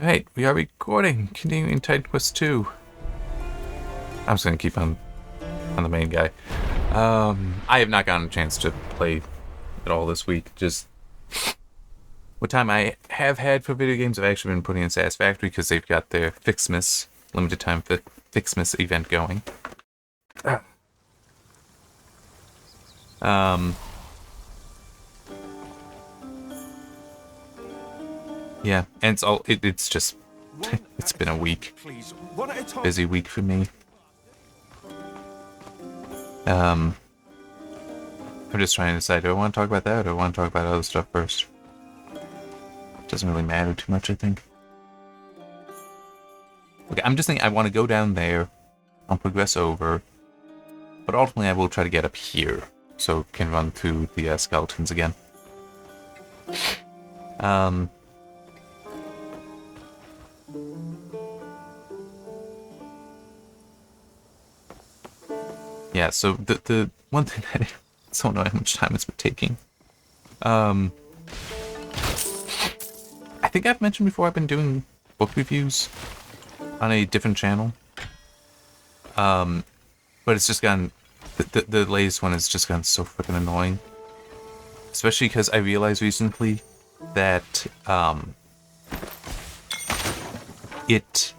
Right, we are recording. Continuing Titan Quest 2. I'm just gonna keep on the main guy. I have not gotten a chance to play at all this week. Just what time I have had for video games, I've actually been putting in Satisfactory because they've got their Fixmas, limited time Fixmas event going. Yeah, and it's just it's been a week. Busy week for me. I'm just trying to decide, do I want to talk about that or do I want to talk about other stuff first? It doesn't really matter too much, I think. Okay, I'm just thinking I want to go down there. I'll progress over. But ultimately I will try to get up here so can run through the skeletons again. Yeah, so the one thing that I don't know how much time it's been taking. I think I've mentioned before I've been doing book reviews on a different channel. But it's just gotten the latest one has just gotten so freaking annoying. Especially because I realized recently that it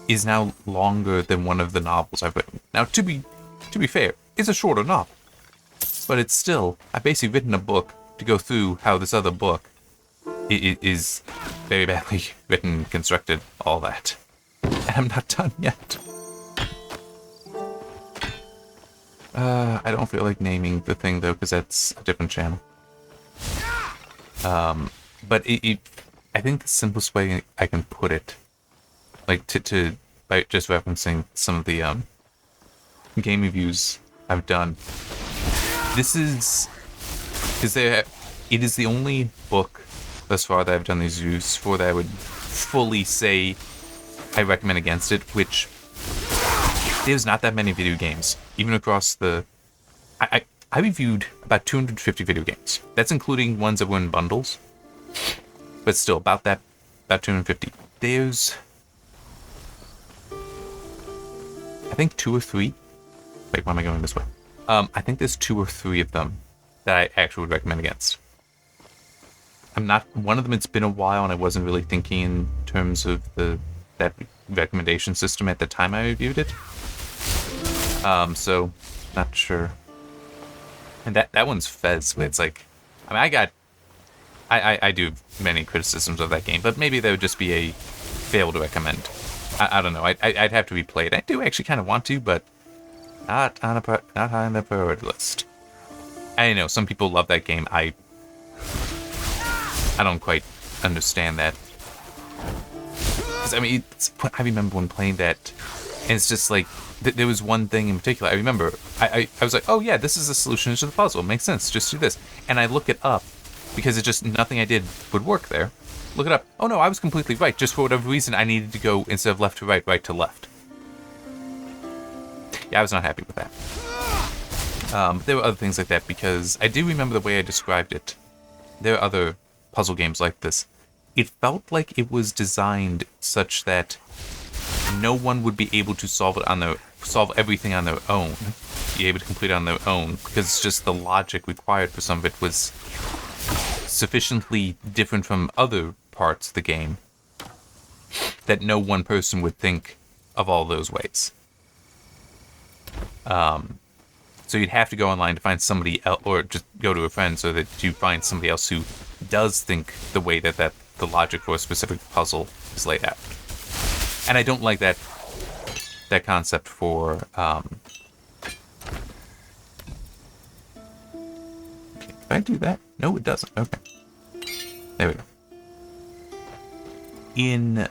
is now longer than one of the novels I've written. Now, to be fair, it's a shorter novel, but it's still, I've basically written a book to go through how this other book is very badly written, constructed, all that. And I'm not done yet. I don't feel like naming the thing though, because that's a different channel. But I think the simplest way I can put it, like by just referencing some of the game reviews I've done. This is because it is the only book thus far that I've done these reviews for that I would fully say I recommend against it, which there's not that many video games, even across the... I reviewed about 250 video games. That's including ones that were in bundles, but still about 250. There's, I think, 2 or 3. Wait, why am I going this way? I think there's 2 or 3 of them that I actually would recommend against. I'm not... One of them, it's been a while, and I wasn't really thinking in terms of that recommendation system at the time I reviewed it. So, not sure. And that one's Fez, where it's like... I mean, I do many criticisms of that game, but maybe that would just be a fail to recommend. I don't know. I'd have to replay it. I do actually kind of want to, but not high on the priority list. I know some people love that game. I don't quite understand that. 'Cause, I mean, I remember when playing that, and it's just like there was one thing in particular. I remember I was like, oh yeah, this is the solution to the puzzle. It makes sense. Just do this, and I look it up because it just nothing I did would work there. Look it up. Oh no, I was completely right. Just for whatever reason, I needed to go instead of left to right, right to left. Yeah, I was not happy with that. There were other things like that because I do remember the way I described it. There are other puzzle games like this. It felt like it was designed such that no one would be able to solve everything on their own, be able to complete it on their own, because it's just the logic required for some of it was sufficiently different from other parts of the game that no one person would think of all those ways. So you'd have to go online to find somebody else, or just go to a friend so that you find somebody else who does think the way that the logic for a specific puzzle is laid out. And I don't like that concept for... Can I do that? No, it doesn't. Okay. There we go. In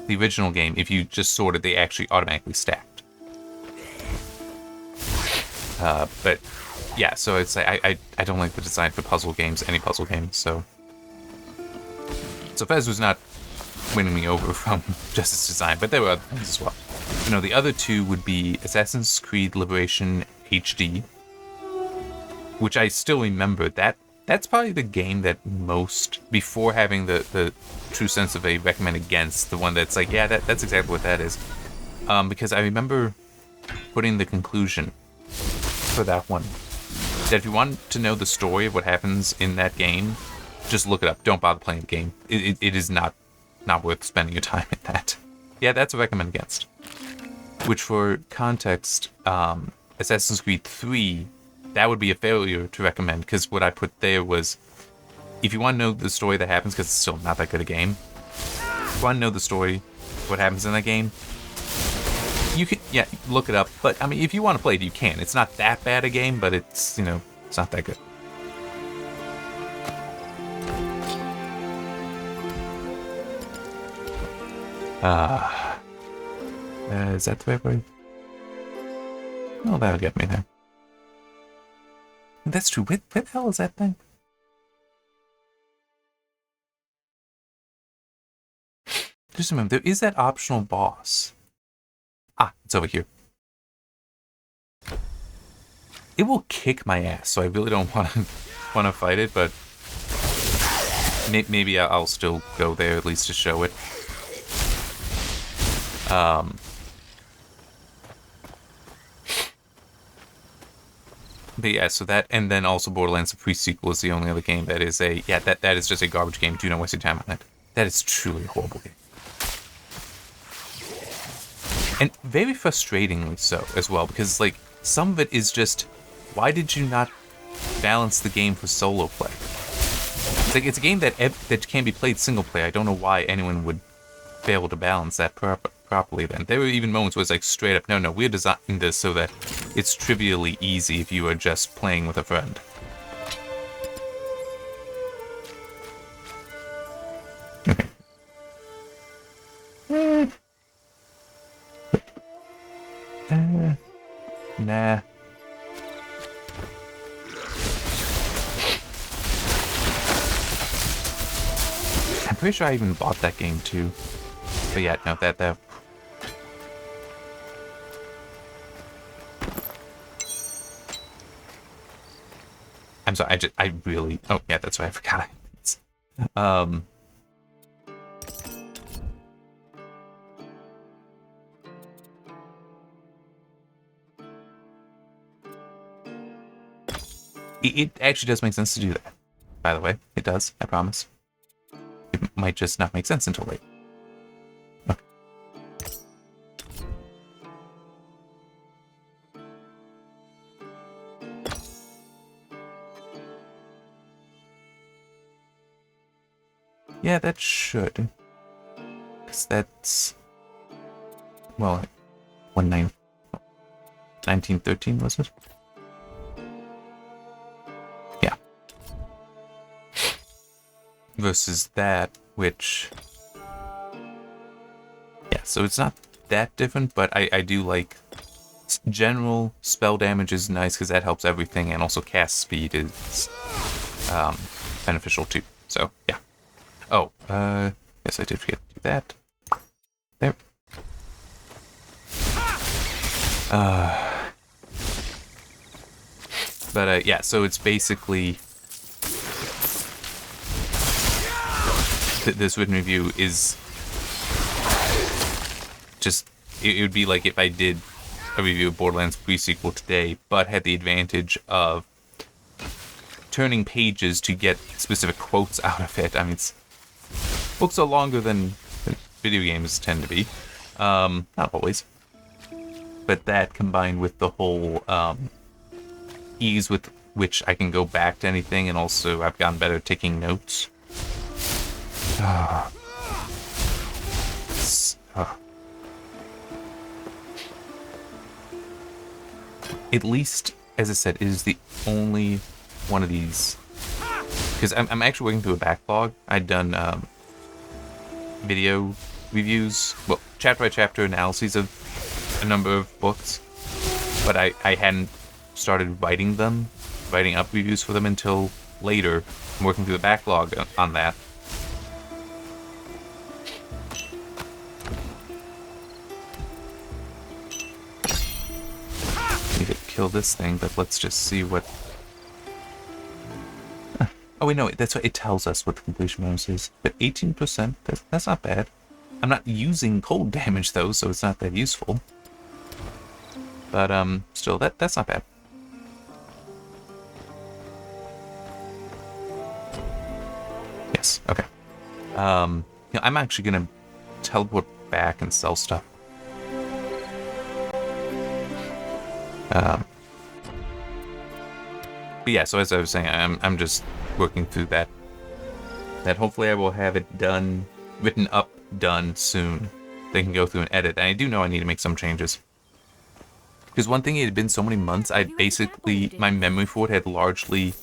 the original game, if you just sorted, they actually automatically stacked. But yeah, so it's like I don't like the design for puzzle games, any puzzle games. So Fez was not winning me over from just its design, but there were other things as well. You know, the other two would be Assassin's Creed Liberation HD, which I still remember. That That's probably the game that most, before having the true sense of a recommend against, the one that's like, yeah, that's exactly what that is. Because I remember putting the conclusion for that one, that if you want to know the story of what happens in that game, just look it up. Don't bother playing the game. It is not worth spending your time in that. Yeah, that's a recommend against. Which, for context, Assassin's Creed 3, that would be a failure to recommend, because what I put there was, if you want to know the story that happens, because it's still not that good a game, if you want to know the story, what happens in that game, you can, yeah, look it up. But, I mean, if you want to play it, you can. It's not that bad a game, but it's, you know, it's not that good. Is that the right way? Oh, that'll get me there. That's true. Where the hell is that thing? Just remember, there is that optional boss. Ah, it's over here. It will kick my ass, so I really don't want to fight it, but maybe I'll still go there at least to show it. But yeah, so that, and then also Borderlands the pre-sequel is the only other game that is a, yeah, that is just a garbage game. Do not waste your time on it. That is truly a horrible game. And very frustratingly so as well, because like some of it is just, why did you not balance the game for solo play? It's like, it's a game that can be played single player. I don't know why anyone would fail to balance that properly then. There were even moments where it's like straight up, no, we're designing this so that it's trivially easy if you are just playing with a friend. Okay. Nah. I'm pretty sure I even bought that game too. But yeah, no, that. I'm sorry, I really, oh yeah, that's why I forgot. It actually does make sense to do that. By the way, it does, I promise. It might just not make sense until later. Okay. Yeah, that should. Because that's, well, 1913, was it? Yeah. Versus that, which, yeah, so it's not that different, but I do like general spell damage is nice because that helps everything, and also cast speed is beneficial too. So yeah. Oh, yes, I did forget to do that. There. But yeah, so it's basically this written review is just, it would be like if I did a review of Borderlands pre-sequel today, but had the advantage of turning pages to get specific quotes out of it. I mean, books are longer than video games tend to be. Not always. But that combined with the whole ease with which I can go back to anything, and also I've gotten better at taking notes. At least, as I said, it is the only one of these, because I'm actually working through a backlog. I'd done video reviews, well, chapter by chapter analyses of a number of books, but I hadn't started writing up reviews for them until later. I'm working through the backlog on that. Need to kill this thing, but let's just see what... Oh wait, no, that's what it tells us what the completion bonus is. But 18%, that's not bad. I'm not using cold damage though, so it's not that useful. But still, that's not bad. Yes, okay. I'm actually gonna teleport back and sell stuff. But yeah, so as I was saying, I'm just working through that. That hopefully I will have it done, written up, done soon. They can go through and edit. And I do know I need to make some changes. Because one thing, it had been so many months, my memory for it had largely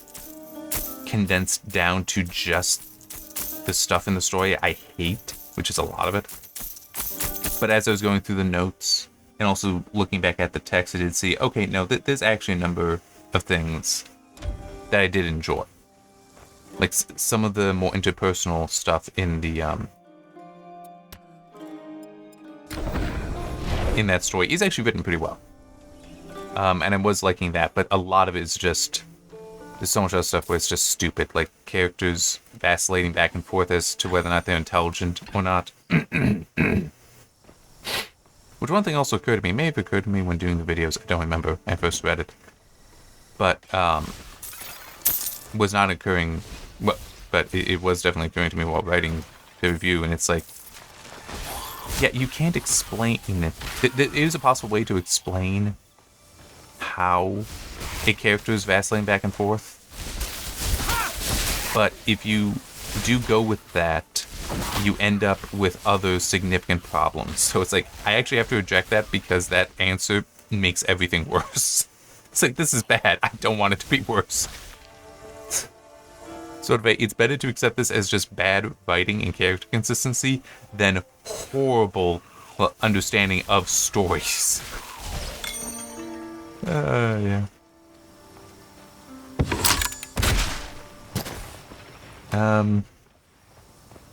condensed down to just the stuff in the story I hate, which is a lot of it. But as I was going through the notes, and also looking back at the text, I did see, okay, no, there's actually a number of things that I did enjoy. Like some of the more interpersonal stuff in the in that story is actually written pretty well. And I was liking that, but a lot of it is just, there's so much other stuff where it's just stupid, like characters vacillating back and forth as to whether or not they're intelligent or not. Which one thing also occurred to me, may have occurred to me when doing the videos, I don't remember, I first read it. But, was not occurring, but it was definitely occurring to me while writing the review, and it's like, yeah, you can't explain it. There is a possible way to explain how a character is vacillating back and forth, but if you do go with that, you end up with other significant problems. So it's like, I actually have to reject that because that answer makes everything worse. It's like, this is bad. I don't want it to be worse. Sort of it's better to accept this as just bad writing and character consistency than horrible understanding of stories. Yeah.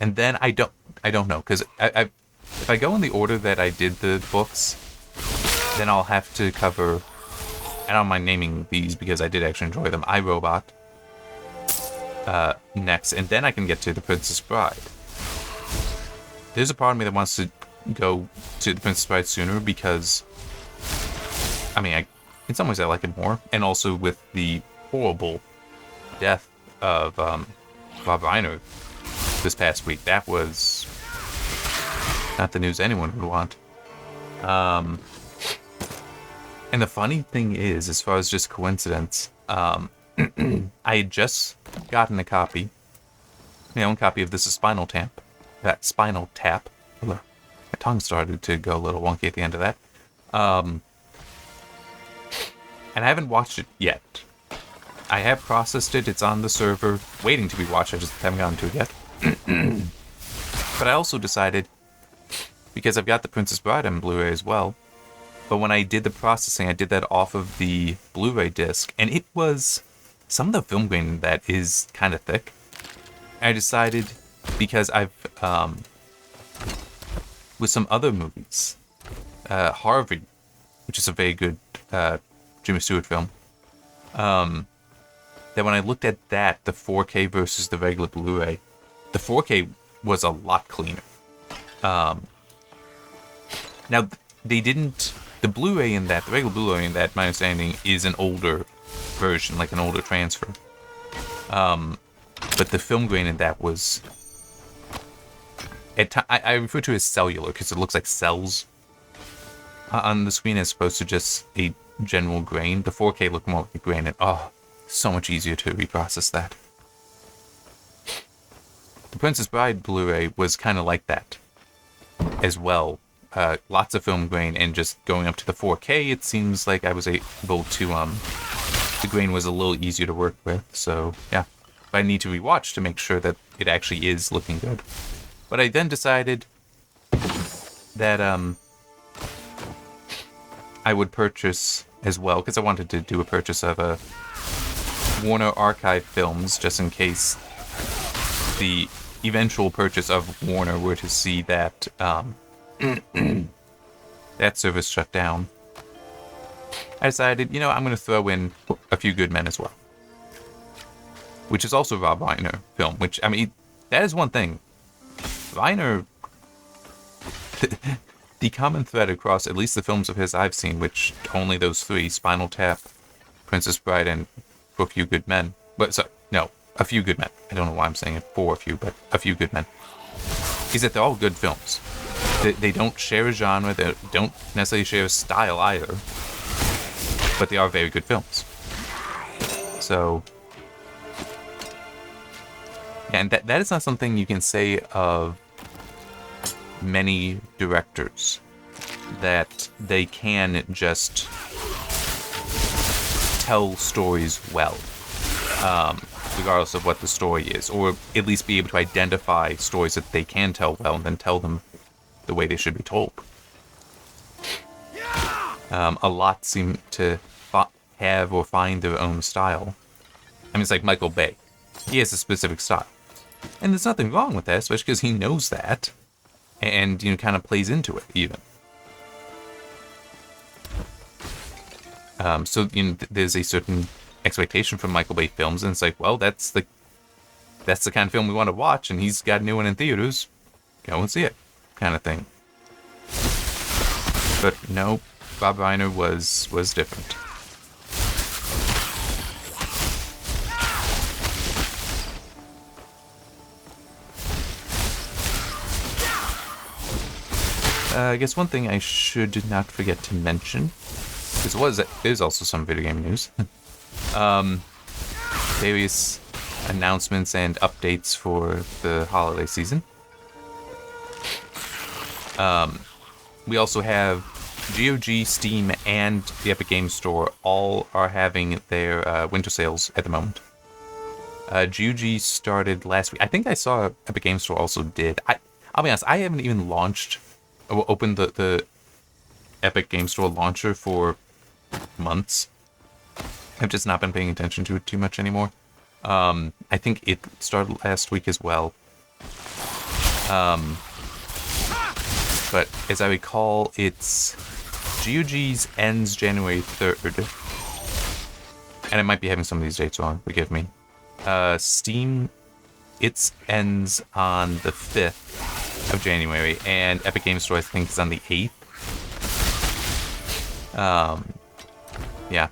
And then I don't know, because if I go in the order that I did the books, then I'll have to cover, I don't mind naming these because I did actually enjoy them, iRobot next, and then I can get to The Princess Bride. There's a part of me that wants to go to The Princess Bride sooner because, I mean, in some ways I like it more, and also with the horrible death of Bob Reiner this past week, that was not the news anyone would want. And the funny thing is, as far as just coincidence, I had just gotten a copy, my own copy of This is Spinal Tap. That Spinal Tap. My tongue started to go a little wonky at the end of that. And I haven't watched it yet. I have processed it, it's on the server, waiting to be watched, I just haven't gotten to it yet. But I also decided, because I've got The Princess Bride on Blu-ray as well, but when I did the processing, I did that off of the Blu-ray disc, and it was, some of the film grain in that is kind of thick. I decided, because I've, with some other movies, Harvey, which is a very good Jimmy Stewart film, that when I looked at that, the 4K versus the regular Blu-ray, the 4K was a lot cleaner. Now, they didn't, the Blu-ray in that, the regular Blu-ray in that, my understanding, is an older version, like an older transfer. But the film grain in that was, I refer to it as cellular, because it looks like cells on the screen as opposed to just a general grain. The 4K looked more like a grain, and so much easier to reprocess that. The Princess Bride Blu-ray was kind of like that as well. Lots of film grain, and just going up to the 4K, it seems like I was able to, the grain was a little easier to work with, so yeah. But I need to rewatch to make sure that it actually is looking good. But I then decided that, I would purchase as well, because I wanted to do a purchase of a Warner Archive films, just in case the eventual purchase of Warner were to see that that service shut down. I decided, I'm going to throw in A Few Good Men as well. which is also a Rob Reiner film. Which, I mean, that is one thing. Reiner, the common thread across at least the films of his I've seen, which only those three, Spinal Tap, Princess Bride, and For a Few Good Men. But sorry, no, A Few Good Men. I don't know why I'm saying it for a few, but A Few Good Men. Is that they're all good films. They don't share a genre, they don't necessarily share a style either, but they are very good films. So, and that is not something you can say of many directors, that they can just tell stories well, regardless of what the story is, or at least be able to identify stories that they can tell well and then tell them the way they should be told. A lot seem to have or find their own style. I mean, it's like Michael Bay. He has a specific style. And there's nothing wrong with that, especially because he knows that. And, you know, kind of plays into it, even. So, you know, there's a certain expectation from Michael Bay films, and it's like, well, that's the kind of film we want to watch, and he's got a new one in theaters. Go and see it, kind of thing. But no, Rob Reiner was different. I guess one thing I should not forget to mention, because there's also some video game news. Various announcements and updates for the holiday season. We also have GOG, Steam, and the Epic Games Store all are having their winter sales at the moment. GOG started last week. I think I saw Epic Games Store also did. I'll be honest, I haven't even opened the Epic Games Store launcher for months. I've just not been paying attention to it too much anymore. I think it started last week as well. But as I recall, it's GOG's ends January 3rd. And I might be having some of these dates wrong, forgive me. Steam, its ends on the 5th of January, and Epic Games Store, I think, is on the 8th. Yeah.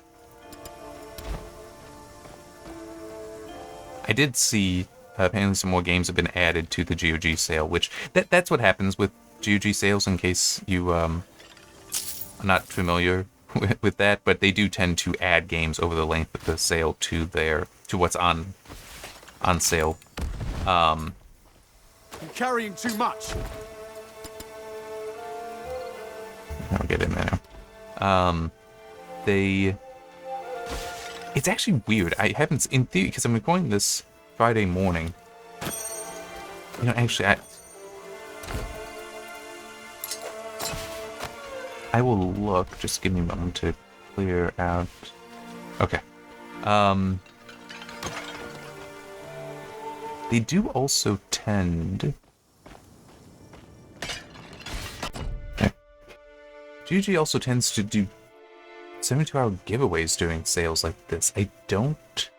I did see apparently some more games have been added to the GOG sale, which that's what happens with GOG sales, in case you are not familiar with that, but they do tend to add games over the length of the sale to what's on sale. You're carrying too much. I'll get in there now. It's actually weird. I haven't, in theory, because I'm recording this Friday morning. You know, actually, I will look. Just give me a moment to clear out. Okay. They do also tend. Okay. GG also tends to do 72-hour giveaways during sales like this. I don't.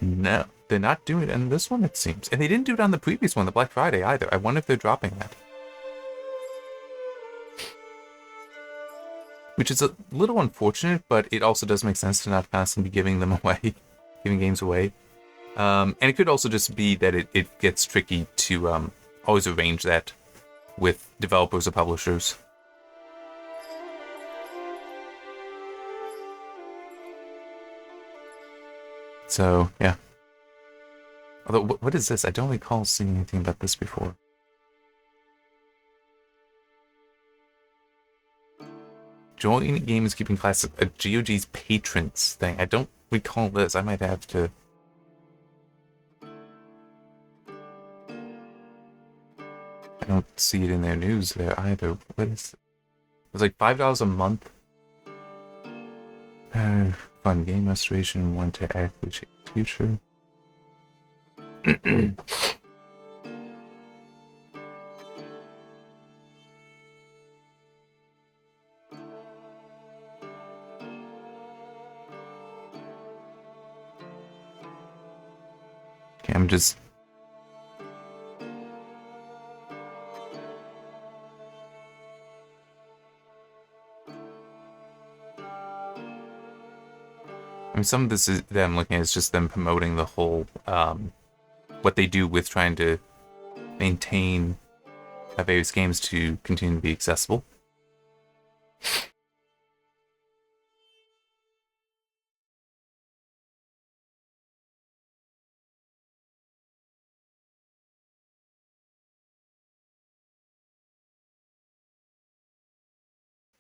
No, they're not doing it on this one, it seems. And they didn't do it on the previous one, the Black Friday, either. I wonder if they're dropping that. Which is a little unfortunate, but it also does make sense to not constantly be giving them away, giving games away. And it could also just be that it gets tricky to always arrange that with developers or publishers. So, yeah. Although, what is this? I don't recall seeing anything about this before. Join Game is Keeping Classic, a GOG's patrons thing. I don't recall this. I might have to. I don't see it in their news there either. What is it? It's like $5 a month. Fun game restoration, one to actively change the future. I'm just... I mean, some of this is, that I'm looking at is just them promoting the whole, what they do with trying to maintain various games to continue to be accessible.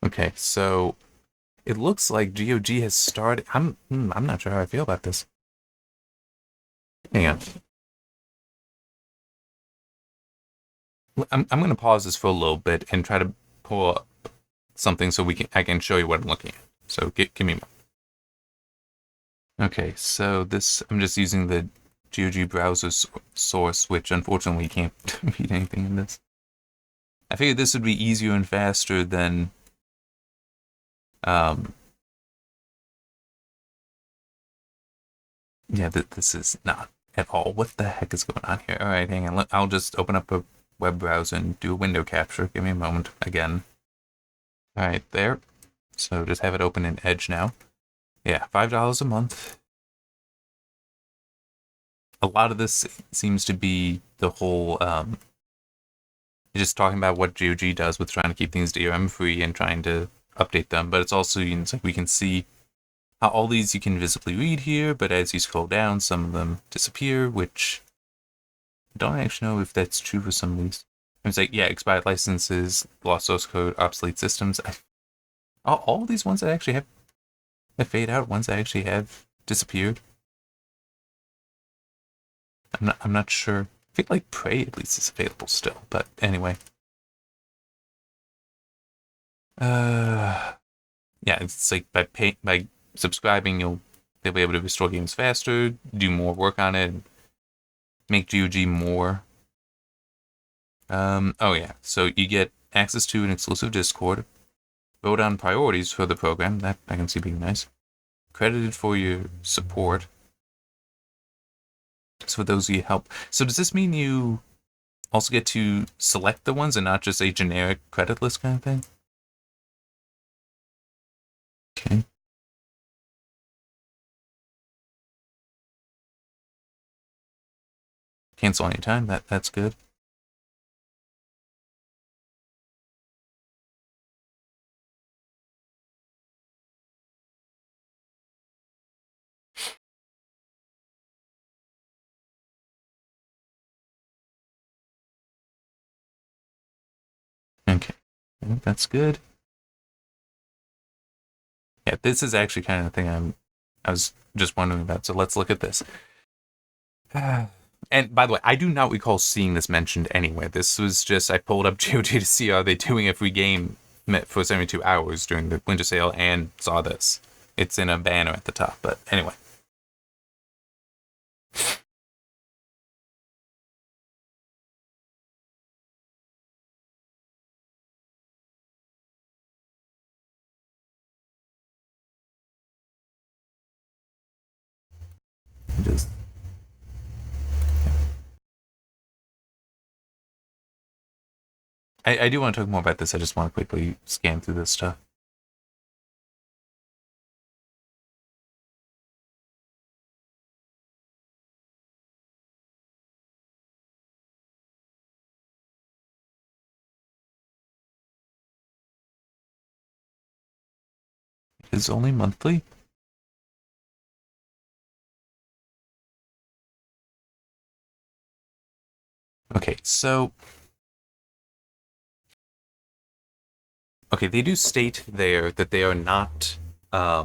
Okay, so it looks like GOG has started. I'm not sure how I feel about this. Hang on. I'm gonna pause this for a little bit and try to pull up something so I can show you what I'm looking at. So give me a moment. Okay, so this I'm just using the GOG browser source, which unfortunately you can't read anything in this. I figured this would be easier and faster than yeah, this is not at all. What the heck is going on here? All right, hang on. I'll just open up a web browser and do a window capture. Give me a moment again. All right, there. So just have it open in Edge now. Yeah, $5 a month. A lot of this seems to be the whole, just talking about what GOG does with trying to keep things DRM free and trying to update them. But it's also, it's like we can see how all these you can visibly read here, but as you scroll down, some of them disappear, which I don't actually know if that's true for some of these. It's like, yeah, expired licenses, lost source code, obsolete systems. All these ones that actually have fade out, ones that actually have disappeared. I'm not sure. I think like Prey at least is available still, but anyway. Yeah, it's like by subscribing, they'll be able to restore games faster, do more work on it, make GOG more. Oh yeah, so you get access to an exclusive Discord, vote on priorities for the program, that I can see being nice, credited for your support. So for those of you help. So does this mean you also get to select the ones and not just a generic credit list kind of thing? Okay. Cancel anytime, that's good. Okay. I think that's good. Yeah, this is actually kind of the thing I was just wondering about. So let's look at this. And by the way, I do not recall seeing this mentioned anywhere. This was just, I pulled up GOG to see are they doing a free game for 72 hours during the winter sale and saw this. It's in a banner at the top, but anyway. Just I do want to talk more about this. I just want to quickly scan through this stuff. It is only monthly. Okay, so okay, they do state there that they are not they're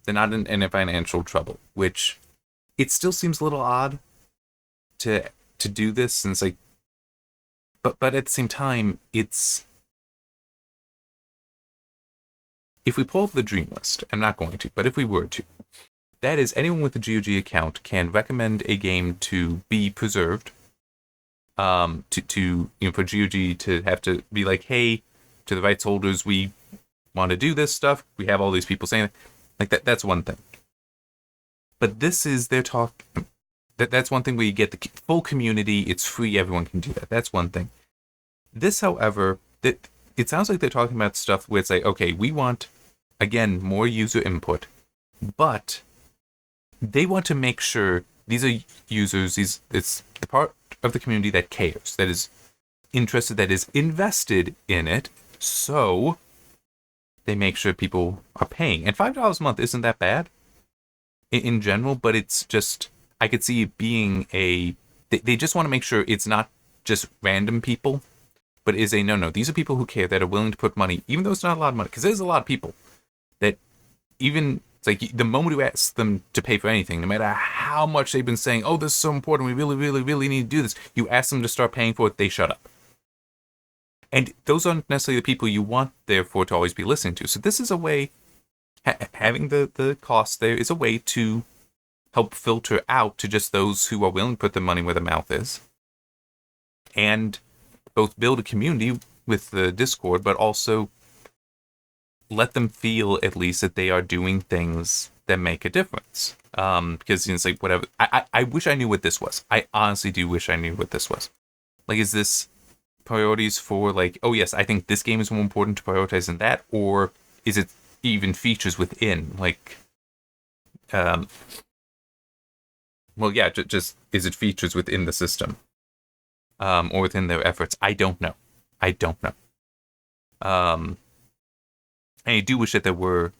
not in any financial trouble, which it still seems a little odd to do this since like but at the same time it's if we pull up the dream list, I'm not going to, but if we were to, that is anyone with a GOG account can recommend a game to be preserved. To for GOG to have to be like, hey, to the rights holders, we want to do this stuff. We have all these people saying it. Like that's one thing. But this is their talk. That's one thing where you get the full community. It's free. Everyone can do that. That's one thing. This, however, that it sounds like they're talking about stuff where it's like, okay, we want, again, more user input, but they want to make sure these are users, it's the part of the community that cares, that is interested, that is invested in it, so they make sure people are paying. And $5 a month isn't that bad in general, but it's just, I could see it being they just want to make sure it's not just random people, but is no, these are people who care, that are willing to put money, even though it's not a lot of money, because there's a lot of people that even, it's like the moment you ask them to pay for anything, no matter how much they've been saying, oh, this is so important, we really, really, really need to do this, you ask them to start paying for it, they shut up. And those aren't necessarily the people you want, therefore, to always be listening to. So this is a way, having the cost there is a way to help filter out to just those who are willing to put their money where their mouth is. And both build a community with the Discord, but also let them feel at least that they are doing things that make a difference. Because it's like, whatever. I wish I knew what this was. I honestly do wish I knew what this was. Like, is this priorities for, like, oh yes, I think this game is more important to prioritize than that, or is it even features within, like, well, yeah, just is it features within the system, or within their efforts? I don't know. And I do wish that there were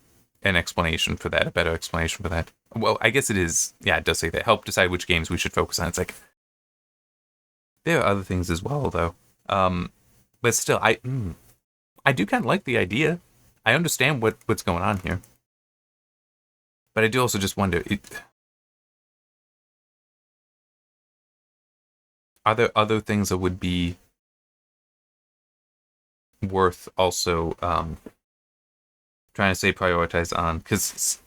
an explanation for that, a better explanation for that. Well, I guess it is. Yeah, it does say that. Help decide which games we should focus on. It's like, there are other things as well, though. But still, I do kind of like the idea. I understand what's going on here. But I do also just wonder, are there other things that would be worth also trying to say prioritize on? Because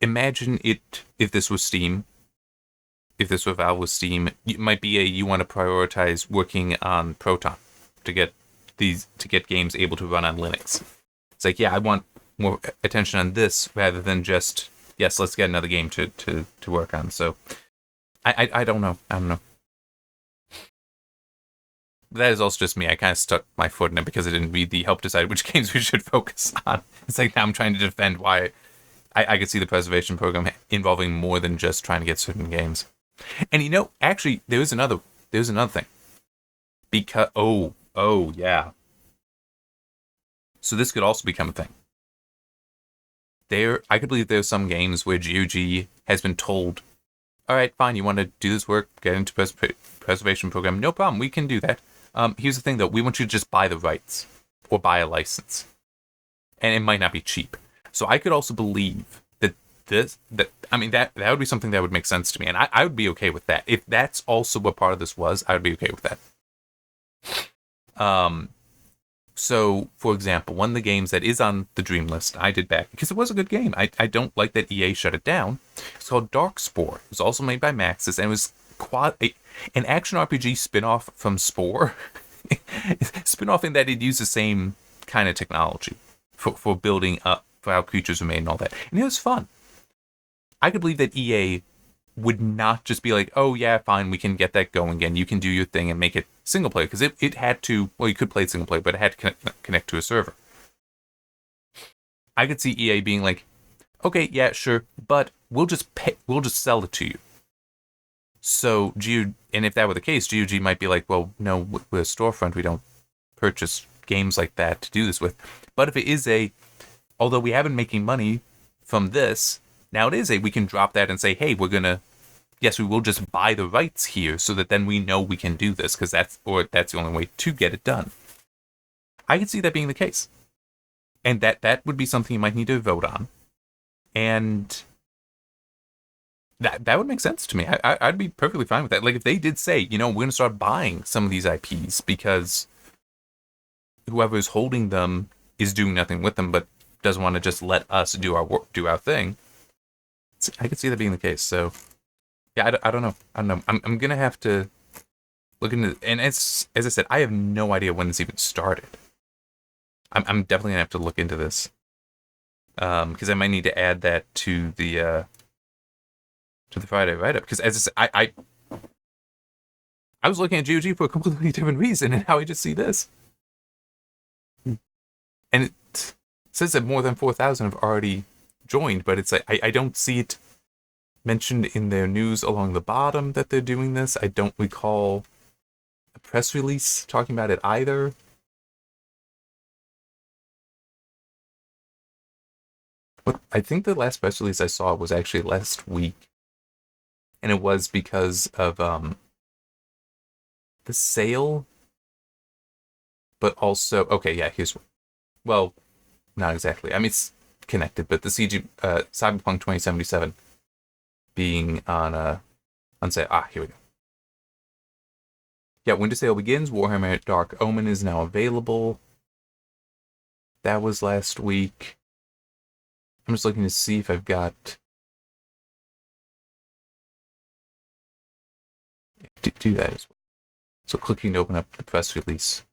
imagine if this was Steam, if this were Valve with Steam, it might be you want to prioritize working on Proton to get games able to run on Linux. It's like, yeah, I want more attention on this rather than just, yes, let's get another game to work on. So I don't know. That is also just me. I kind of stuck my foot in it because I didn't read the help decide which games we should focus on. It's like, now I'm trying to defend why I could see the preservation program involving more than just trying to get certain games. And actually, there's another thing. Because, oh, yeah. So this could also become a thing. I could believe there's some games where GOG has been told, all right, fine, you want to do this work, get into preservation program, no problem, we can do that. Here's the thing, though, we want you to just buy the rights or buy a license. And it might not be cheap. So I could also believe that that would be something that would make sense to me, and I would be okay with that. If that's also what part of this was, I would be okay with that. So, for example, one of the games that is on the Dream list, I did back, because it was a good game. I don't like that EA shut it down. It's called Darkspore. It was also made by Maxis, and it was an action RPG spin-off from Spore. Spin-off in that it used the same kind of technology for building up, for how creatures were made and all that. And it was fun. I could believe that EA would not just be like, oh yeah, fine, we can get that going again. You can do your thing and make it single player. Because it had to, well, you could play it single player, but it had to connect to a server. I could see EA being like, okay, yeah, sure, but we'll just sell it to you. So and if that were the case, GOG might be like, well, no, we're a storefront, we don't purchase games like that to do this with. But if it is although we have been making money from this, now it is we can drop that and say, hey, we will just buy the rights here so that then we know we can do this, because that's the only way to get it done. I could see that being the case. And that would be something you might need to vote on. And that would make sense to me. I'd be perfectly fine with that. Like, if they did say, we're going to start buying some of these IPs because whoever is holding them is doing nothing with them, but doesn't want to just let us do our work, do our thing. I could see that being the case. So, yeah, I don't know. I'm gonna have to look into. And as I said, I have no idea when this even started. I'm definitely gonna have to look into this. Because I might need to add that to the to the Friday write-up, because as I said, I was looking at GOG for a completely different reason, and how I just see this. And it says that more than 4,000 have already joined, but it's like, I don't see it mentioned in their news along the bottom that they're doing this. I don't recall a press release talking about it either. But I think the last press release I saw was actually last week. And it was because of the sale. But also, okay, yeah, here's, well, not exactly. I mean, it's connected, but the Cyberpunk 2077 being on sale. Here we go. Yeah, winter sale begins. Warhammer Dark Omen is now available. That was last week. I'm just looking to see if I've got... Do that as well. So clicking to open up the press release.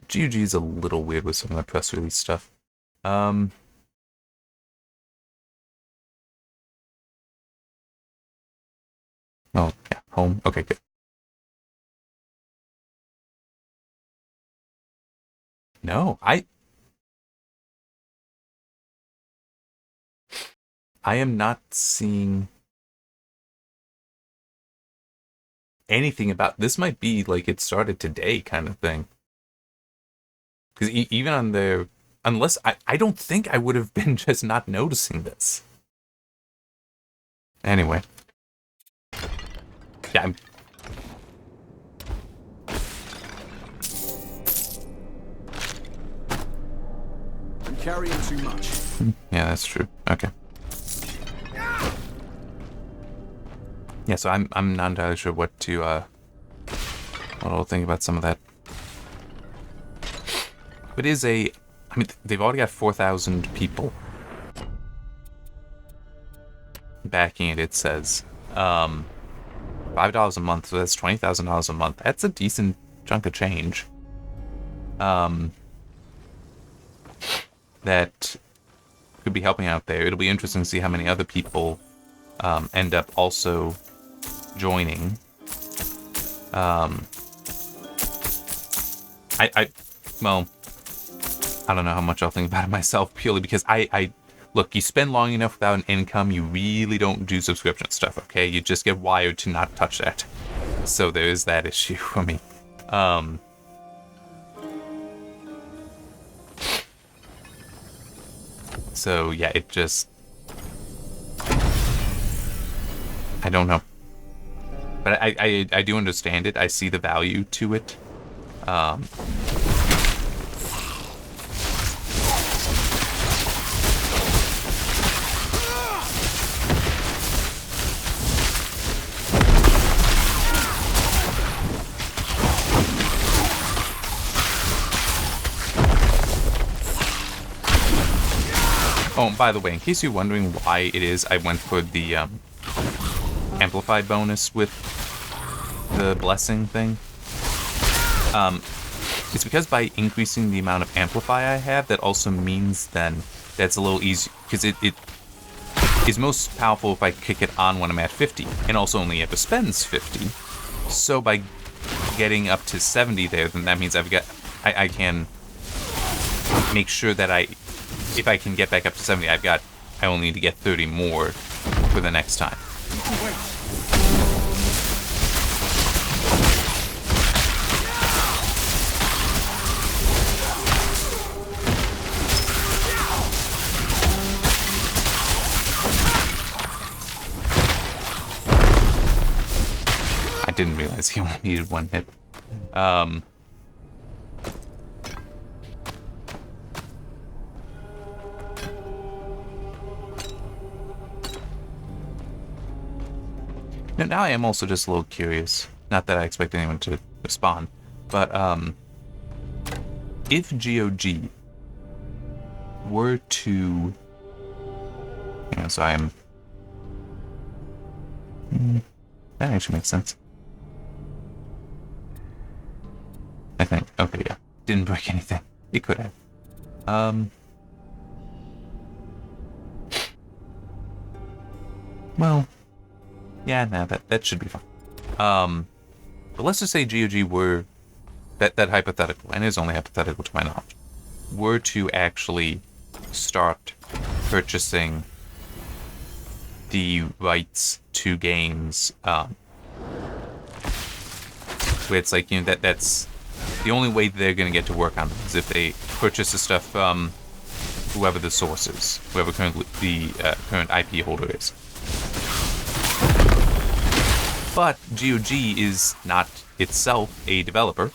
GOG is a little weird with some of the press release stuff. Oh, yeah, home. Okay, good. No, I am not seeing anything about this. Might be like it started today kind of thing. Because even on their, unless I don't think I would have been just not noticing this. Anyway. Yeah, I'm carrying too much. Yeah, that's true. Okay. Yeah, so I'm not entirely sure what I'll think about some of that. But I mean, they've already got 4,000 people backing it. It says, $5 a month, so that's $20,000 a month. That's a decent chunk of change. That could be helping out there. It'll be interesting to see how many other people end up also joining. Well, I don't know how much I'll think about it myself, purely because look, you spend long enough without an income, you really don't do subscription stuff, okay? You just get wired to not touch that. So there is that issue for me. So yeah, it just... I don't know. But I do understand it. I see the value to it. Oh, and by the way, in case you're wondering why it is I went for the Amplify bonus with the Blessing thing, it's because by increasing the amount of Amplify I have, that also means then that's a little easier, because it is most powerful if I kick it on when I'm at 50, and also only ever spends 50. So by getting up to 70 there, then that means I can make sure that if I can get back up to 70, I only need to get 30 more for the next time. I didn't realize he only needed one hit. Now I am also just a little curious. Not that I expect anyone to respond, but if GOG were to, so I am. That actually makes sense. I think. Okay, yeah. Didn't break anything. It could have. Well, yeah, nah, that should be fine. But let's just say GOG were that hypothetical, and it is only hypothetical to my knowledge, were to actually start purchasing the rights to games, where it's like, that's the only way they're gonna get to work on them is if they purchase the stuff from whoever the source is, whoever the current IP holder is. But GOG is not itself a developer.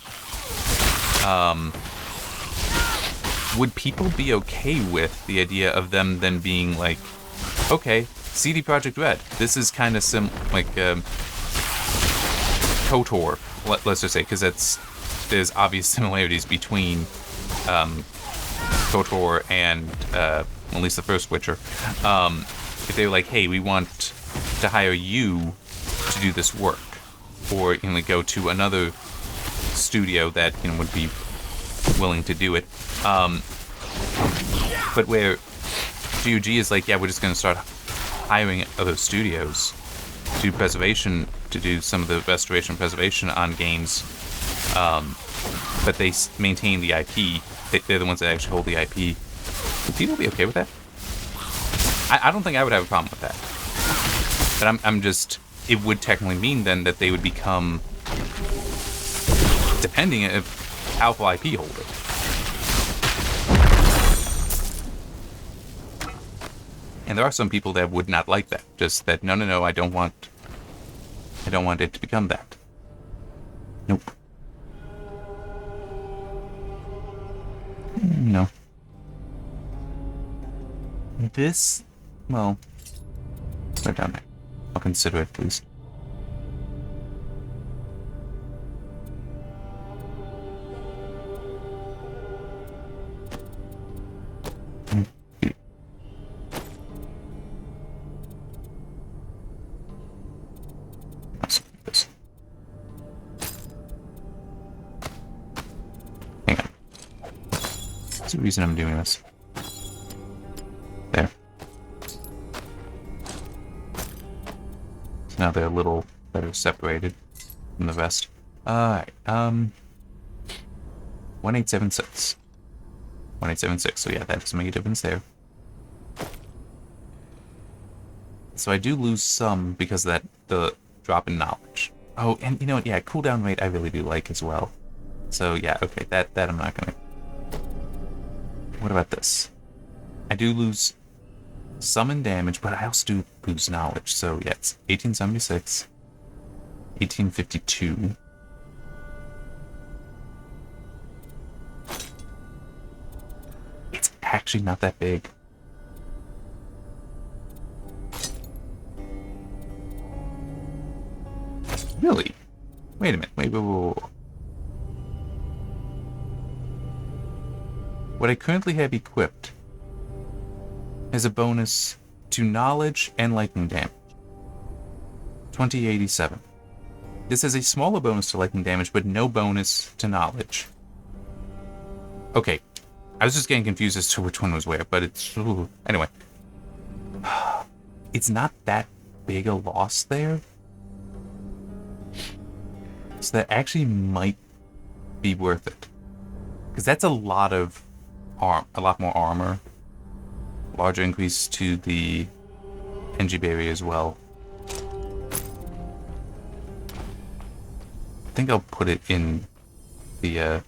Would people be okay with the idea of them then being like, okay, CD Projekt Red, this is kind of like KOTOR, let's just say, because there's obvious similarities between KOTOR and at least the first Witcher. If they're like, hey, we want to hire you to do this work, or like go to another studio that would be willing to do it, but where GOG is like, yeah, we're just going to start hiring other studios to do some of the restoration preservation on games, but they maintain the IP. They're the ones that actually hold the IP. Would people be okay with that? I don't think I would have a problem with that. But I'm just, it would technically mean then that they would become, depending on powerful IP holder. And there are some people that would not like that. Just that, no, I don't want it to become that. Nope. No. This, well, right down there. I'll consider it, please. Hang on. What's the reason I'm doing this? There. So now they're a little better separated from the rest. Alright, 1876. 1876, so yeah, that doesn't make a difference there. So I do lose some because of the drop in knowledge. Oh, and you know what, yeah, cooldown rate I really do like as well. So yeah, okay, that I'm not gonna... What about this? I do lose some in damage, but I also do lose knowledge. So yeah, it's 1876, 1852. It's actually not that big. Really? Wait a minute. Wait. What I currently have equipped is a bonus to knowledge and lightning damage. 2087. This is a smaller bonus to lightning damage, but no bonus to knowledge. Okay. I was just getting confused as to which one was where, but it's... Ooh. Anyway. It's not that big a loss there. So that actually might be worth it. Because that's a lot of a lot more armor. Larger increase to the NG barrier as well. I think I'll put it in the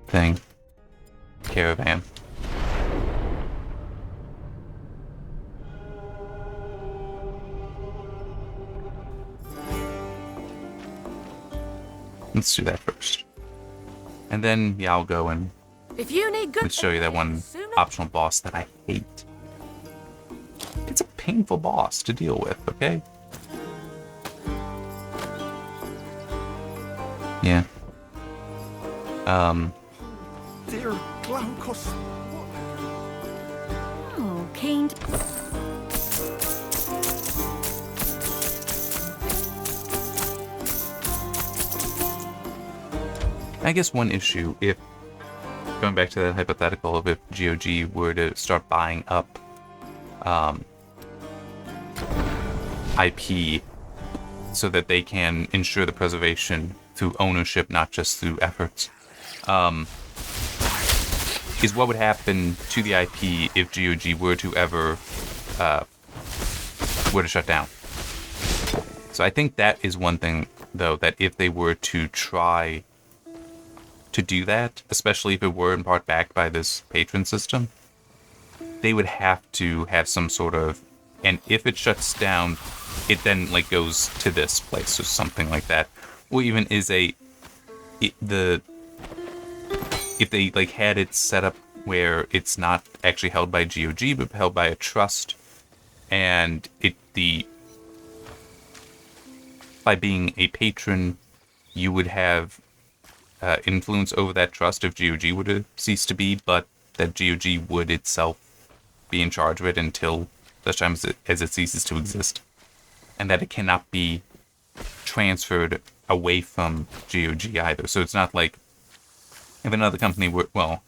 thing. Caravan. Let's do that first. And then, yeah, I'll go and let's show you that one optional boss that I hate. It's a painful boss to deal with, okay? Yeah. Dear Glaucus. Oh, kind. I guess one issue, if going back to that hypothetical of if GOG were to start buying up IP so that they can ensure the preservation through ownership, not just through efforts, is what would happen to the IP if GOG were to ever were to shut down. So I think that is one thing, though, that if they were to try to do that, especially if it were in part backed by this patron system, they would have to have some sort of, and if it shuts down, it then like goes to this place or something like that, or even is if they like had it set up where it's not actually held by GOG but held by a trust, and by being a patron, you would have influence over that trust if GOG were to cease to be, but that GOG would itself be in charge of it until such time as it ceases to exist, and that it cannot be transferred away from GOG either. So it's not like if another company were, well,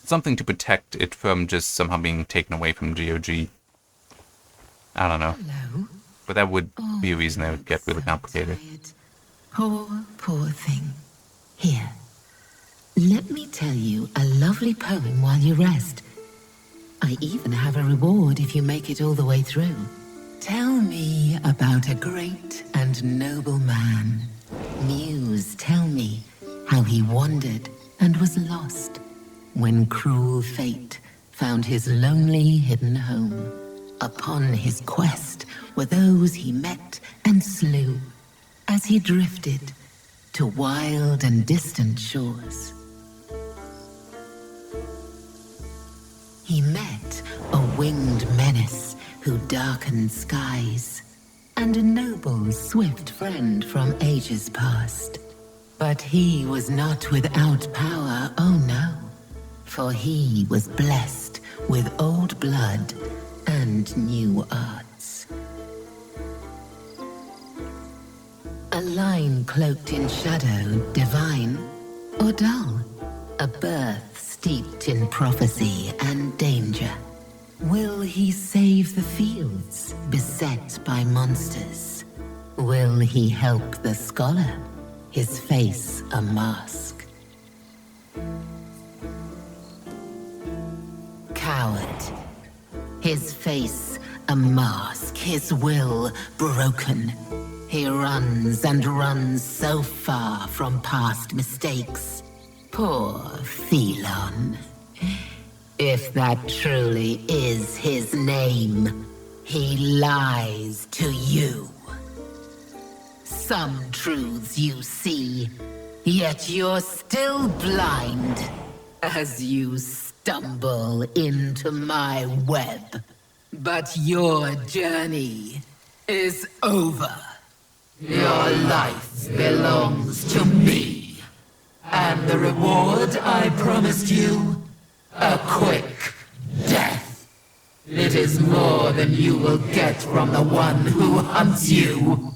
something to protect it from just somehow being taken away from GOG. I don't know. Hello. But that would be a reason that would get really complicated. Poor thing. Here, let me tell you a lovely poem while you rest. I even have a reward if you make it all the way through. Tell me about a great and noble man. Muse, tell me how he wandered and was lost when cruel fate found his lonely hidden home. Upon his quest were those he met and slew as he drifted to wild and distant shores. He met a winged menace who darkened skies, and a noble, swift friend from ages past. But he was not without power, oh no, for he was blessed with old blood and new arts. A line cloaked in shadow, divine or dull, a birth steeped in prophecy and danger. Will he save the fields beset by monsters? Will he help the scholar, his face a mask? Coward, his face a mask, his will broken. He runs and runs so far from past mistakes. Poor Phelon. If that truly is his name, he lies to you. Some truths you see, yet you're still blind as you stumble into my web. But your journey is over. Your life belongs to me. And the reward I promised you? A quick death. It is more than you will get from the one who hunts you.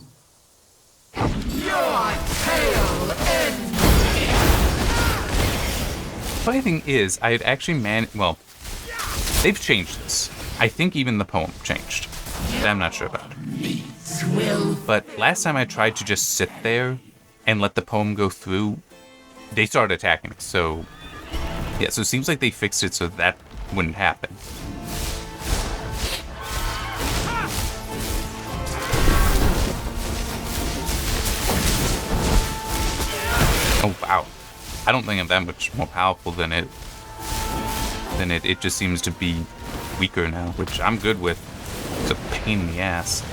Your tale ends. Funny thing is, I had actually well, they've changed this. I think even the poem changed. That I'm not sure about. But last time I tried to just sit there and let the poem go through, they started attacking me. So, yeah, so it seems like they fixed it so that wouldn't happen. Oh, wow. I don't think I'm that much more powerful than it. It just seems to be weaker now, which I'm good with. It's a pain in the ass.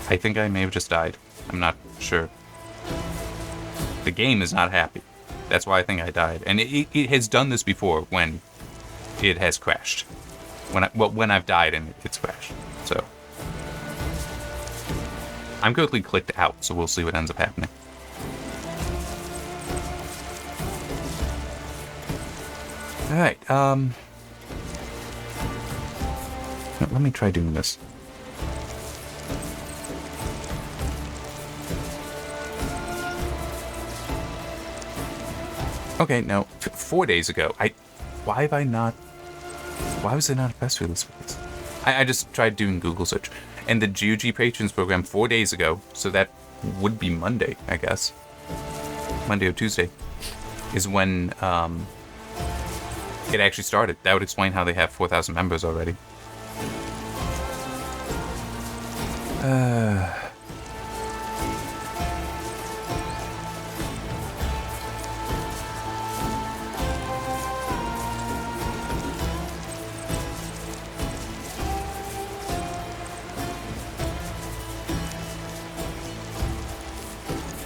I think I may have just died. I'm not sure. The game is not happy. That's why I think I died. And it has done this before when it has crashed. When I've died and it's crashed. So I'm quickly clicked out, so we'll see what ends up happening. Alright, let me try doing this. Okay, no. 4 days ago. Why have I not? Why was it not a press release for this? I just tried doing Google search, and the GOG Patrons program 4 days ago, so that would be Monday, I guess. Monday or Tuesday is when it actually started. That would explain how they have 4,000 members already.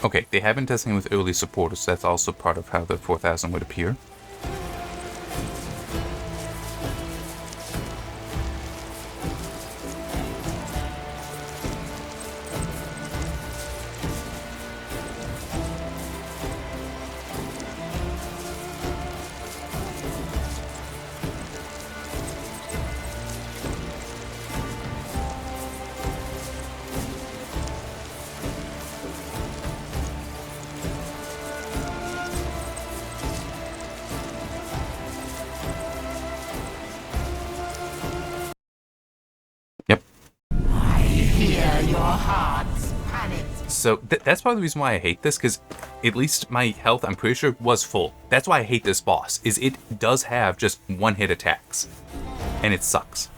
Okay, they have been testing with early supporters, so that's also part of how the 4,000 would appear. Yep. I hear your heart's panic. So that's part of the reason why I hate this, because at least my health, I'm pretty sure, was full. That's why I hate this boss, is it does have just one-hit attacks. And it sucks.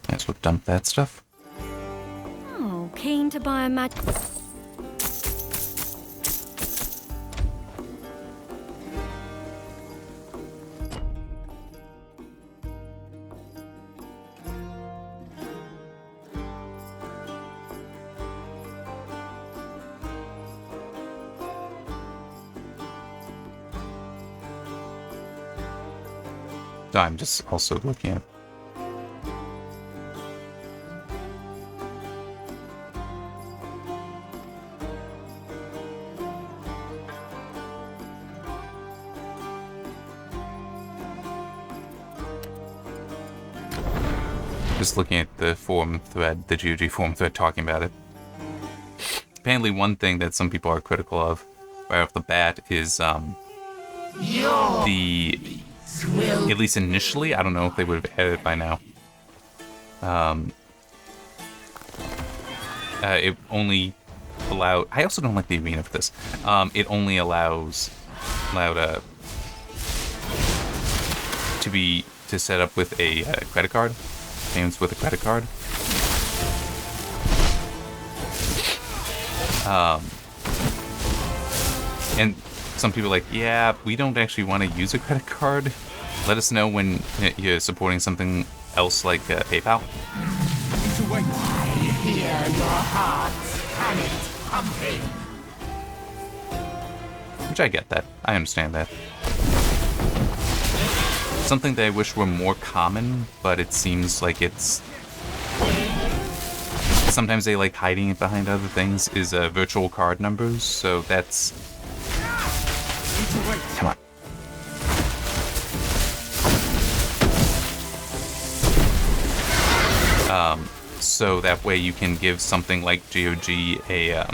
Guess we'll dump that stuff. Oh, keen to buy a mag... So I'm just also looking at... Just looking at the forum thread, the GOG forum thread talking about it. Apparently one thing that some people are critical of right off the bat is at least initially, I don't know if they would have added it by now. It only allowed... I also don't like the arena for this. It only allowed to set up with a credit card. Payments with a credit card. And some people are like, yeah, we don't actually want to use a credit card. Let us know when you're supporting something else like PayPal. I hear your heart's panic pumping. Which I get that. I understand that. Something that I wish were more common, but it seems like it's... Sometimes they like hiding it behind other things, is virtual card numbers, so that's... Come on. So that way you can give something like GOG a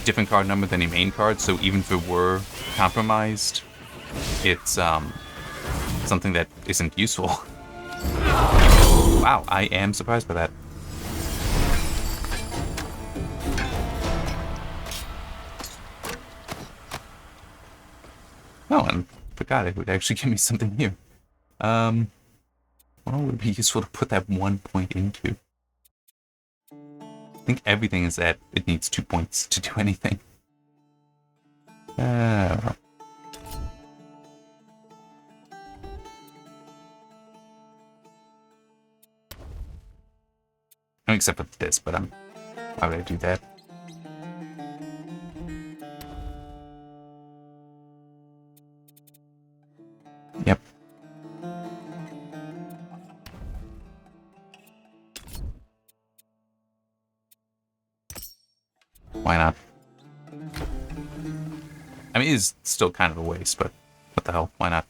different card number than a main card, so even if it were compromised, it's something that isn't useful. Wow, I am surprised by that. Oh, and forgot it would actually give me something here. What would be useful to put that 1 point into? I think everything is that it needs 2 points to do anything. Except for this, but why would I do that? Yep. Why not? I mean, it is still kind of a waste, but what the hell? Why not?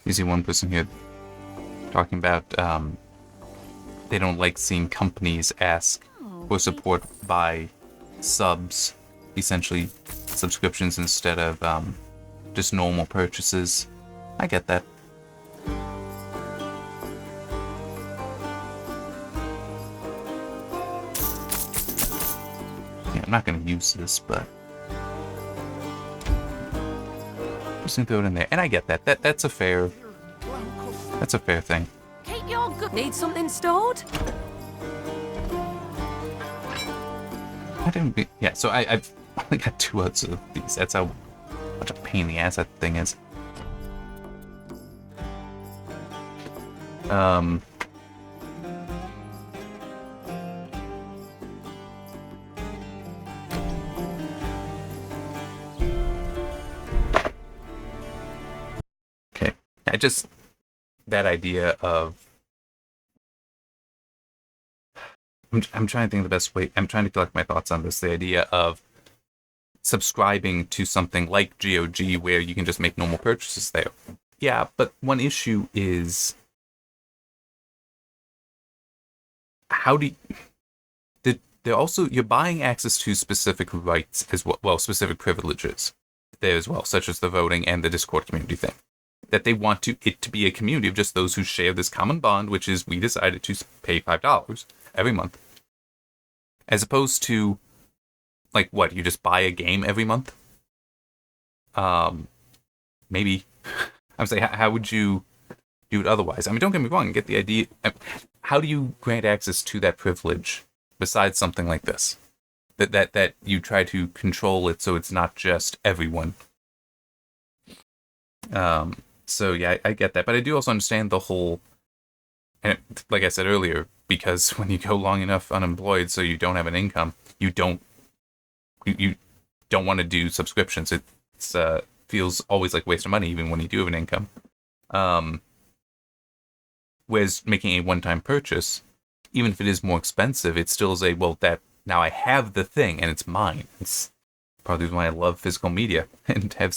You see one person here talking about they don't like seeing companies ask for support by subs, essentially subscriptions instead of just normal purchases. I get that. Yeah, I'm not going to use this, but just gonna throw it in there, and I get that. That's a fair thing. Keep your good. Need something stored? I didn't. Yeah, so I've only got 2 outs of these. That's how much a pain in the ass that thing is. Okay, that idea of I'm trying to think of the best way. I'm trying to collect my thoughts on this. The idea of subscribing to something like GOG where you can just make normal purchases there. Yeah, but one issue is how do you, they're also, you're buying access to specific rights as well, specific privileges there as well, such as the voting and the Discord community thing. That they want it to be a community of just those who share this common bond, which is we decided to pay $5 every month. As opposed to, like, what, you just buy a game every month? Maybe. I'm saying, how would you do it otherwise? I mean, don't get me wrong, get the idea. How do you grant access to that privilege besides something like this? That you try to control it so it's not just everyone. So yeah, I get that. But I do also understand the whole, and like I said earlier, because when you go long enough unemployed so you don't have an income, you don't want to do subscriptions. It feels always like waste of money even when you do have an income. Whereas making a one-time purchase, even if it is more expensive, it still is that now I have the thing and it's mine. It's probably why I love physical media and have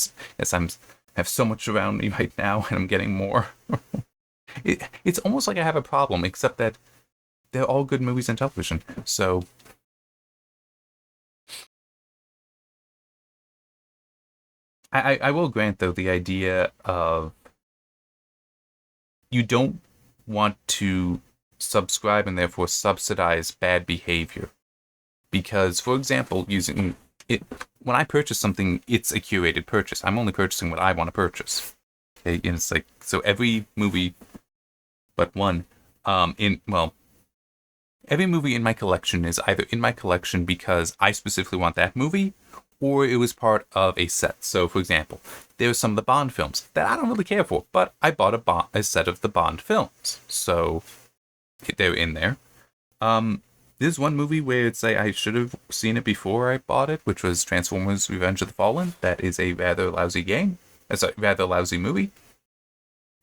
so much around me right now and I'm getting more. It's almost like I have a problem, except that they're all good movies and television. So I will grant, though, the idea of you don't want to subscribe and therefore subsidize bad behavior. Because, for example, using it, when I purchase something, it's a curated purchase. I'm only purchasing what I want to purchase. Okay? And it's like, so every movie but one, every movie in my collection is either in my collection because I specifically want that movie, or it was part of a set. So, for example, there's some of the Bond films that I don't really care for, but I bought a set of the Bond films. So, they're in there. There's one movie where it's I should have seen it before I bought it, which was Transformers Revenge of the Fallen. That is a rather lousy game. It's a rather lousy movie.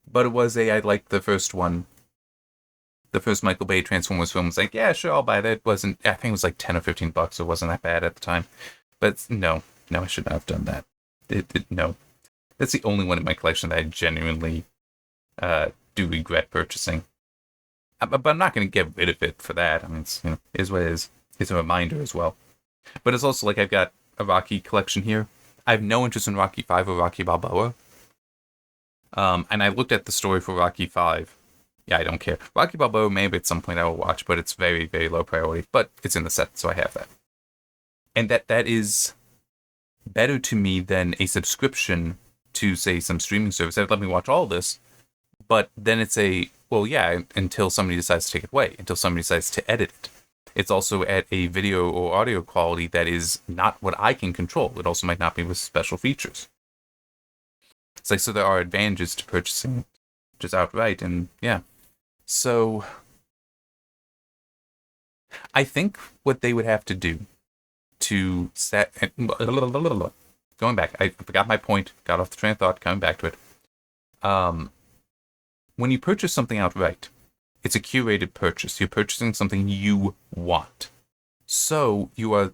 But it was I liked the first one. The first Michael Bay Transformers film was like, yeah, sure, I'll buy that. It wasn't, I think it was like $10 or $15, so it wasn't that bad at the time. But no, I should not have done that. No. That's the only one in my collection that I genuinely do regret purchasing. But I'm not going to get rid of it for that. I mean, it's, is what it is. It's a reminder as well. But it's also like I've got a Rocky collection here. I have no interest in Rocky 5 or Rocky Balboa. And I looked at the story for Rocky 5. Yeah, I don't care. Rocky Balboa, maybe at some point I will watch, but it's very, very low priority. But it's in the set, so I have that. And that is better to me than a subscription to, say, some streaming service that would let me watch all this. But then it's until somebody decides to take it away, until somebody decides to edit it. It's also at a video or audio quality that is not what I can control. It also might not be with special features. It's like, so there are advantages to purchasing just outright, and yeah. So, I think what they would have to do to set... Going back, I forgot my point, got off the train of thought, coming back to it. When you purchase something outright, it's a curated purchase. You're purchasing something you want. So, you are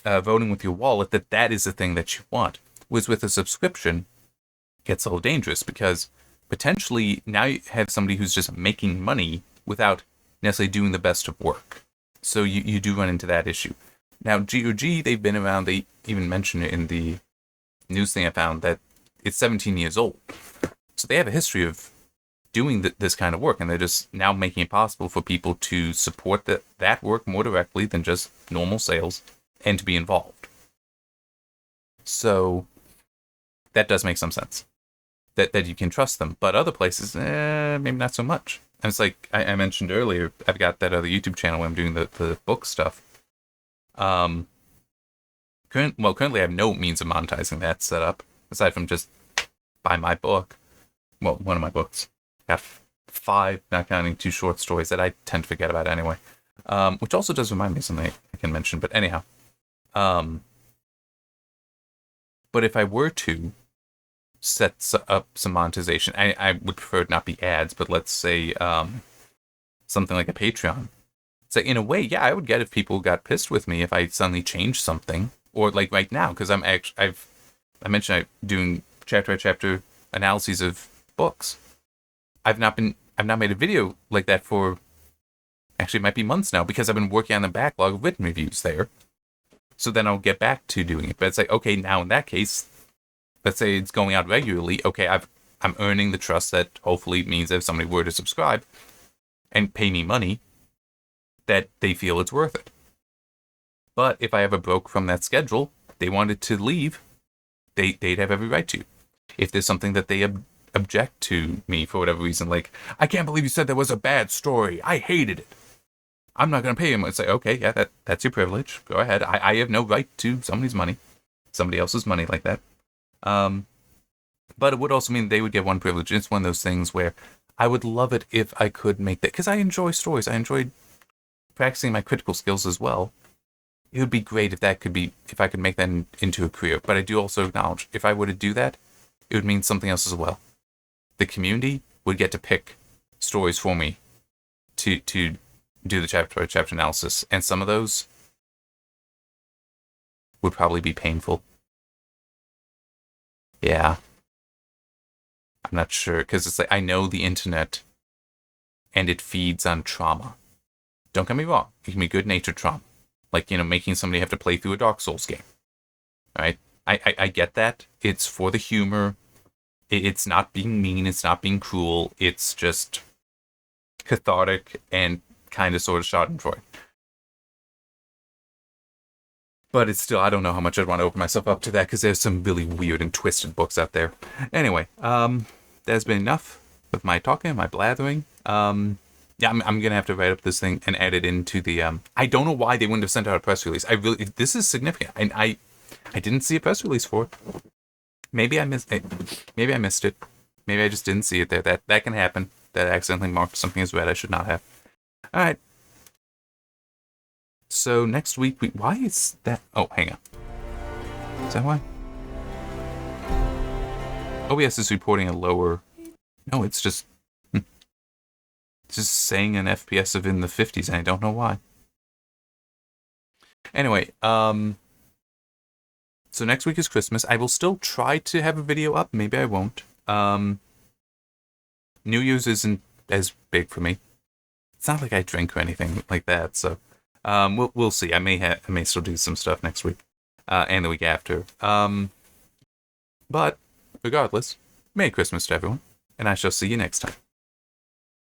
voting with your wallet that is the thing that you want. Whereas with a subscription, gets a little dangerous, because potentially now you have somebody who's just making money without necessarily doing the best of work. So you do run into that issue. Now, GOG, they've been around. They even mentioned it in the news thing I found that it's 17 years old. So they have a history of doing this kind of work, and they're just now making it possible for people to support that work more directly than just normal sales and to be involved. So that does make some sense. That you can trust them. But other places, maybe not so much. And it's like I mentioned earlier, I've got that other YouTube channel where I'm doing the book stuff. Currently I have no means of monetizing that set up, aside from just buy my book. Well, one of my books. I got 5, not counting 2 short stories that I tend to forget about anyway. Which also does remind me of something I can mention, but anyhow. But if I were to set up some monetization, I would prefer it not be ads, but let's say something like a Patreon. So in a way, yeah, I would get if people got pissed with me if I suddenly changed something, or like right now, because I mentioned I'm doing chapter by chapter analyses of books. I've not made a video like that for, actually it might be months now, because I've been working on the backlog of written reviews there. So then I'll get back to doing it. But it's like, okay, now in that case, let's say it's going out regularly. Okay, I'm earning the trust that hopefully means that if somebody were to subscribe and pay me money, that they feel it's worth it. But if I ever broke from that schedule, they wanted to leave, they'd have every right to. If there's something that they object to me for whatever reason, like, I can't believe you said that was a bad story, I hated it, I'm not going to pay him. It's like, okay, yeah, that's your privilege. Go ahead. I have no right to somebody's money, somebody else's money like that. But it would also mean they would get one privilege. It's one of those things where I would love it if I could make that, because I enjoy stories. I enjoy practicing my critical skills as well. It would be great if I could make that into a career. But I do also acknowledge, if I were to do that, it would mean something else as well. The community would get to pick stories for me to do the chapter by chapter analysis, and some of those would probably be painful. Yeah. I'm not sure, because it's like, I know the internet, and it feeds on trauma. Don't get me wrong, it can be good-natured trauma. Like, making somebody have to play through a Dark Souls game. Right? I get that. It's for the humor. It's not being mean, it's not being cruel, it's just cathartic and kind of sort of schadenfreude. But it's still, I don't know how much I'd want to open myself up to that, because there's some really weird and twisted books out there. Anyway, that's been enough with my talking, my blathering. Yeah, I'm going to have to write up this thing and add it into the, I don't know why they wouldn't have sent out a press release. This is significant. I didn't see a press release for it. Maybe I missed it. Maybe I missed it. Maybe I just didn't see it there. That can happen. That I accidentally marked something as red I should not have. All right. So next week, why is that? Oh, hang on. Is that why? OBS is reporting a lower. No, it's just saying an FPS of in the 50s, and I don't know why. Anyway, so next week is Christmas. I will still try to have a video up. Maybe I won't. New Year's isn't as big for me. It's not like I drink or anything like that, so we'll see. I may still do some stuff next week and the week after. But regardless, Merry Christmas to everyone, and I shall see you next time.